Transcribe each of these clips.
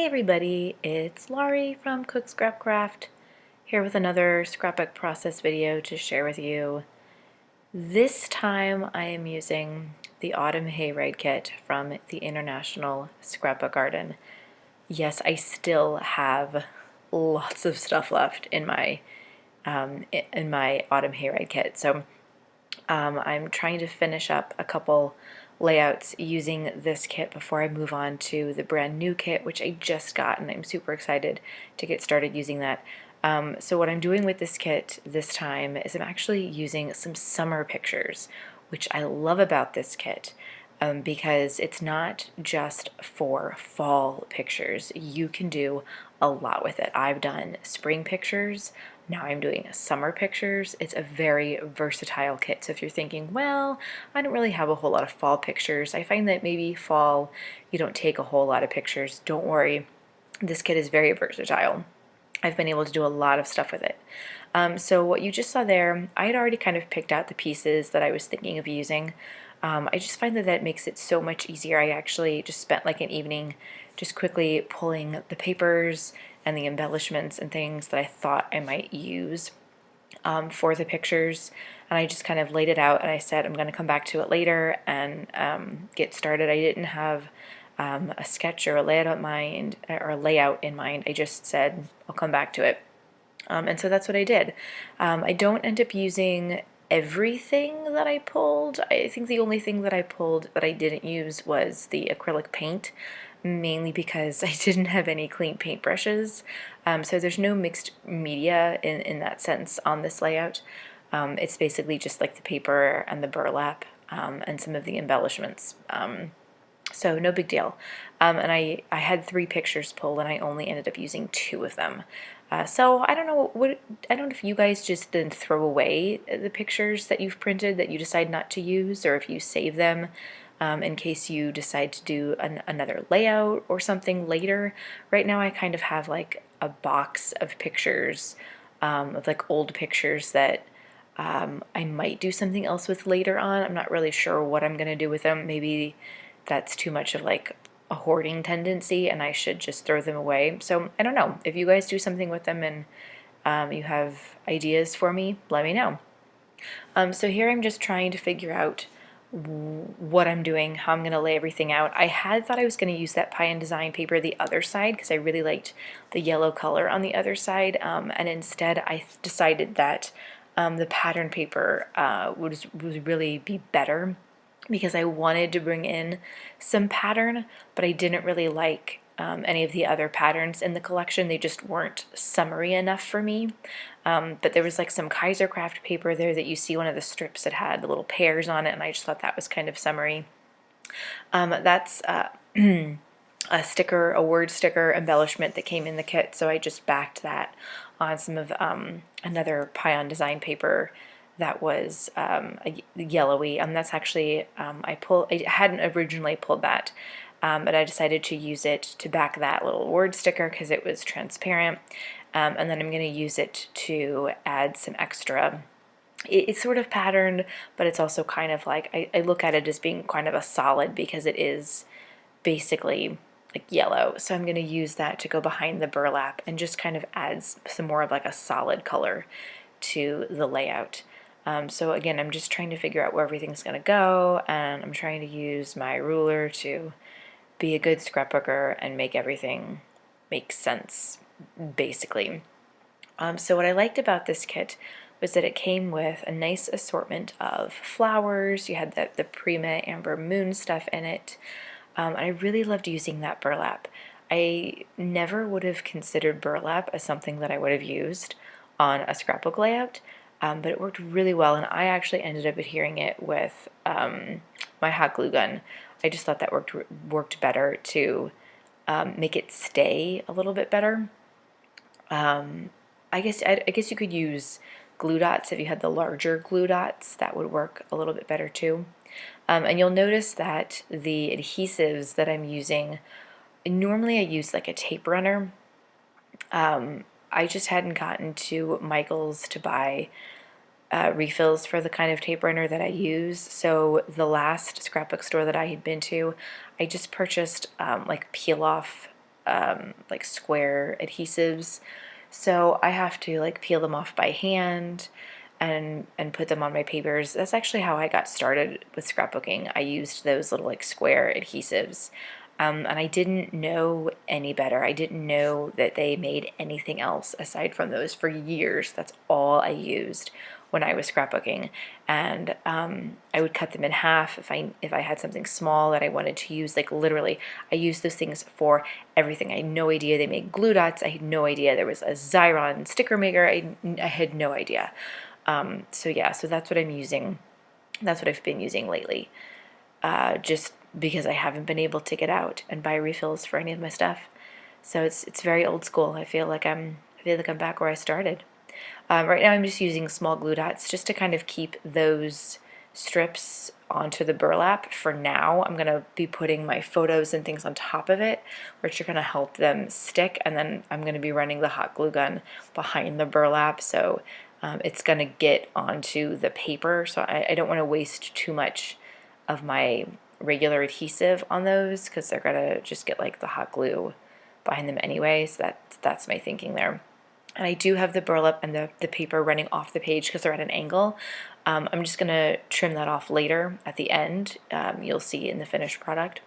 Hey everybody, it's Laurie from Cook Scrap Craft here with another scrapbook process video to share with you. This time I am using the Autumn Hayride kit from the International Scrapbook Garden. Yes, I still have lots of stuff left in my Autumn Hayride kit, so I'm trying to finish up a couple layouts using this kit before I move on to the brand new kit, which I just got, and I'm super excited to get started using that. So what I'm doing with this kit this time is I'm actually using some summer pictures, which I love about this kit. Because it's not just for fall pictures. You can do a lot with it. I've done spring pictures, now I'm doing summer pictures. It's a very versatile kit. So if you're thinking, well, I don't really have a whole lot of fall pictures, I find that maybe fall you don't take a whole lot of pictures. Don't worry, this kit is very versatile. I've been able to do a lot of stuff with it. So what you just saw there, I had already kind of picked out the pieces that I was thinking of using. I just find that that makes it so much easier. I actually just spent like an evening just quickly pulling the papers and the embellishments and things that I thought I might use for the pictures, and I just kind of laid it out, and I said I'm going to come back to it later and get started. I didn't have a sketch or a layout in mind. I just said I'll come back to it, and so that's what I did. I don't end up using everything that I pulled. I think the only thing that I pulled that I didn't use was the acrylic paint, mainly because I didn't have any clean paintbrushes. So there's no mixed media in that sense on this layout. It's basically just like the paper and the burlap and some of the embellishments. So no big deal. And I had 3 pictures pulled, and I only ended up using 2 of them. So I don't know if you guys just then throw away the pictures that you've printed that you decide not to use, or if you save them in case you decide to do another layout or something later. Right now I kind of have like a box of pictures, of like old pictures that I might do something else with later on. I'm not really sure what I'm gonna do with them. Maybe that's too much of like a hoarding tendency and I should just throw them away. So I don't know. If you guys do something with them and you have ideas for me, let me know. So here I'm just trying to figure out what I'm doing, how I'm going to lay everything out. I had thought I was going to use that Pie and Design paper the other side because I really liked the yellow color on the other side, and instead I decided that the pattern paper would really be better because I wanted to bring in some pattern, but I didn't really like any of the other patterns in the collection. They just weren't summery enough for me. But there was like some Kaiser Craft paper there that you see one of the strips that had the little pears on it, and I just thought that was kind of summery. That's a word sticker embellishment that came in the kit, so I just backed that on some of another Pie on Design paper that was yellowy. That's actually I hadn't originally pulled that, but I decided to use it to back that little word sticker because it was transparent, and then I'm going to use it to add some extra. It's sort of patterned, but it's also kind of like I look at it as being kind of a solid because it is basically like yellow. So I'm going to use that to go behind the burlap and just kind of adds some more of like a solid color to the layout. So again, I'm just trying to figure out where everything's going to go, and I'm trying to use my ruler to be a good scrapbooker and make everything make sense, basically. So what I liked about this kit was that it came with a nice assortment of flowers. You had the Prima Amber Moon stuff in it. I really loved using that burlap. I never would have considered burlap as something that I would have used on a scrapbook layout, but it worked really well, and I actually ended up adhering it with my hot glue gun. I just thought that worked better to make it stay a little bit better. I guess you could use glue dots if you had the larger glue dots. That would work a little bit better too. And you'll notice that the adhesives that I'm using, normally I use like a tape runner. I just hadn't gotten to Michael's to buy refills for the kind of tape runner that I use. So the last scrapbook store that I had been to, I just purchased like peel off like square adhesives. So I have to like peel them off by hand and put them on my papers. That's actually how I got started with scrapbooking. I used those little like square adhesives. And I didn't know any better. I didn't know that they made anything else aside from those for years. That's all I used when I was scrapbooking. And I would cut them in half if I had something small that I wanted to use. Like literally, I used those things for everything. I had no idea they made glue dots. I had no idea there was a Xyron sticker maker. I had no idea. So yeah, so that's what I'm using. That's what I've been using lately. Just because I haven't been able to get out and buy refills for any of my stuff. So it's very old school. I feel like I'm back where I started. Right now I'm just using small glue dots just to kind of keep those strips onto the burlap for now. I'm going to be putting my photos and things on top of it, which are going to help them stick, and then I'm going to be running the hot glue gun behind the burlap, so it's going to get onto the paper, so I don't want to waste too much of my regular adhesive on those because they're going to just get like the hot glue behind them anyway, so that's my thinking there. And I do have the burlap and the paper running off the page because they're at an angle. I'm just going to trim that off later at the end. You'll see in the finished product.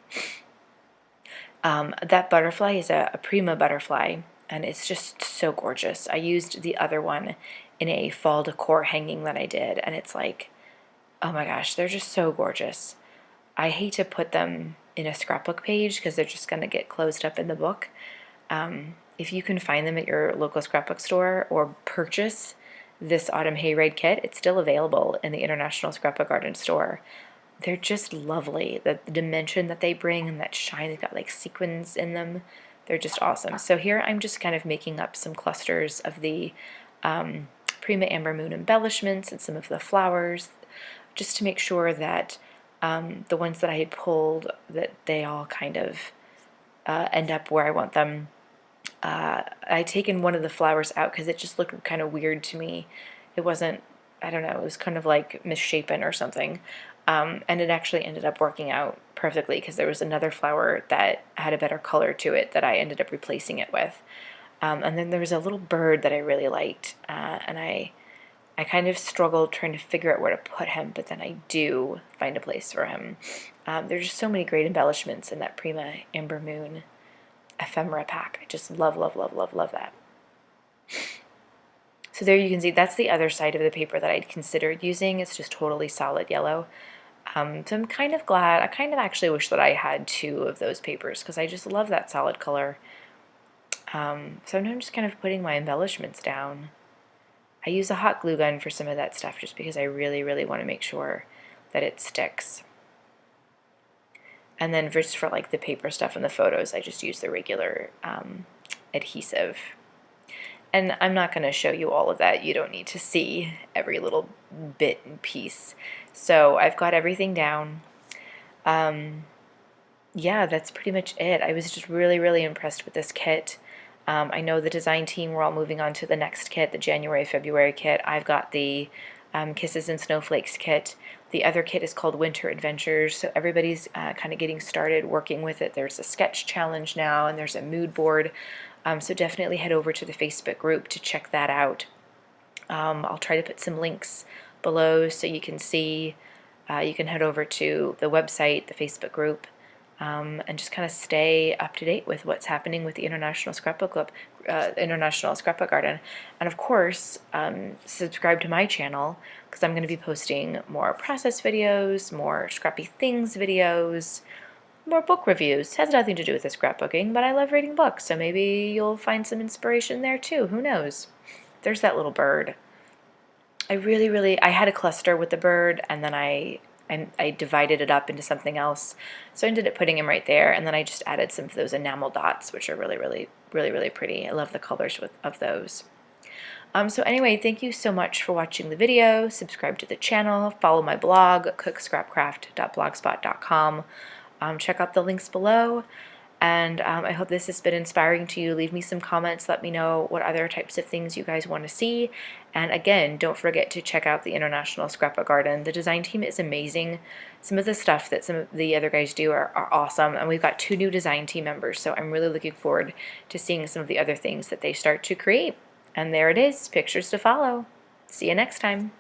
That butterfly is a Prima butterfly, and it's just so gorgeous. I used the other one in a fall decor hanging that I did, and it's like, oh my gosh, they're just so gorgeous. I hate to put them in a scrapbook page because they're just going to get closed up in the book. If you can find them at your local scrapbook store or purchase this Autumn Hayride kit, it's still available in the International Scrapbook Garden store. They're just lovely. The dimension that they bring and that shine, they've got like sequins in them. They're just awesome. So here I'm just kind of making up some clusters of the Prima Amber Moon embellishments and some of the flowers, just to make sure that the ones that I had pulled, that they all kind of end up where I want them. I'd taken one of the flowers out because it just looked kind of weird to me. It wasn't, I don't know, it was kind of like misshapen or something. And it actually ended up working out perfectly because there was another flower that had a better color to it that I ended up replacing it with. And then there was a little bird that I really liked, and I kind of struggled trying to figure out where to put him, but then I do find a place for him. There's just so many great embellishments in that Prima Amber Moon ephemera pack. I just love, love, love, love, love that. So there you can see that's the other side of the paper that I'd considered using. It's just totally solid yellow. So I'm kind of glad. I kind of actually wish that I had two of those papers because I just love that solid color. So now I'm just kind of putting my embellishments down. I use a hot glue gun for some of that stuff just because I really, really want to make sure that it sticks. And then just for like the paper stuff and the photos, I just use the regular adhesive. And I'm not going to show you all of that. You don't need to see every little bit and piece. So I've got everything down. Yeah, that's pretty much it. I was just really, really impressed with this kit. I know the design team, we're all moving on to the next kit, the January, February kit. I've got the Kisses and Snowflakes kit. The other kit is called Winter Adventures, so everybody's kind of getting started working with it. There's a sketch challenge now, and there's a mood board. So definitely head over to the Facebook group to check that out. I'll try to put some links below so you can see. You can head over to the website, the Facebook group, and just kind of stay up to date with what's happening with the International Scrapbook Club, International Scrapbook Garden. And of course, subscribe to my channel because I'm going to be posting more process videos, more scrappy things videos, more book reviews. It has nothing to do with the scrapbooking, but I love reading books, so maybe you'll find some inspiration there too. Who knows? There's that little bird. I had a cluster with the bird, and then I divided it up into something else. So I ended up putting him right there, and then I just added some of those enamel dots, which are really, really, really, really pretty. I love the colors of those. So anyway, thank you so much for watching the video. Subscribe to the channel. Follow my blog, cookscrapcraft.blogspot.com. Check out the links below. And I hope this has been inspiring to you. Leave me some comments. Let me know what other types of things you guys want to see. And again, don't forget to check out the International Scrapbook Garden. The design team is amazing. Some of the stuff that some of the other guys do are awesome. And we've got 2 new design team members, so I'm really looking forward to seeing some of the other things that they start to create. And there it is, pictures to follow. See you next time.